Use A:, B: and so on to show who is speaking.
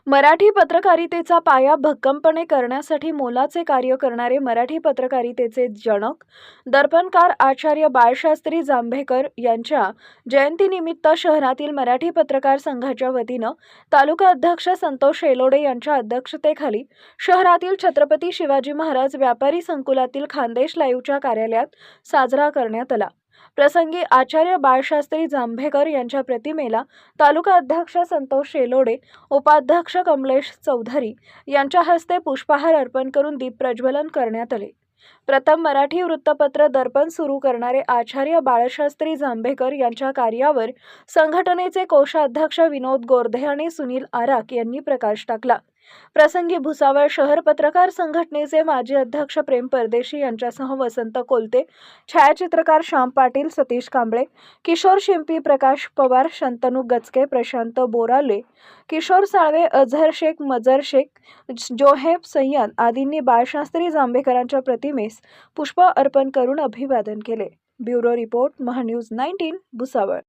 A: मराठी पत्रकारितेचा पाया भक्कमपणे करण्यासाठी मोलाचे कार्य करणारे मराठी पत्रकारितेचे जनक दर्पणकार आचार्य बाळशास्त्री जांभेकर यांच्या जयंतीनिमित्त शहरातील मराठी पत्रकार संघाच्या वतीनं तालुका अध्यक्ष संतोष येलोडे यांच्या अध्यक्षतेखाली शहरातील छत्रपती शिवाजी महाराज व्यापारी संकुलातील खानदेश लाईव्हच्या कार्यालयात साजरा करण्यात आला। प्रसंगी आचार्य बाळशास्त्री जांभेकर यांच्या प्रतिमेला तालुका अध्यक्ष संतोष येलोडे, उपाध्यक्ष कमलेश चौधरी यांच्या हस्ते पुष्पहार अर्पण करून दीप प्रज्वलन करण्यात आले। प्रथम मराठी वृत्तपत्र दर्पण सुरू करणारे आचार्य बाळशास्त्री जांभेकर यांच्या कार्यावर संघटनेचे कोषाध्यक्ष विनोद गोरधे आणि सुनील आराक यांनी प्रकाश टाकला। प्रसंगी भुसावळ शहर पत्रकार संघटनेचे माजी अध्यक्ष प्रेम परदेशी यांच्यासह वसंत कोलते, छायाचित्रकार श्याम पाटील, सतीश कांबळे, किशोर शिंपी, प्रकाश पवार, शंतनू गचके, प्रशांत बोराले, किशोर साळवे, अझहर शेख, मजर शेख, जोहेब सय्यद आदींनी बाळशास्त्री जांभेकरांच्या प्रतिमेस पुष्प अर्पण करून अभिवादन केले। Bureau report, Mahanews 19, Bhusawal.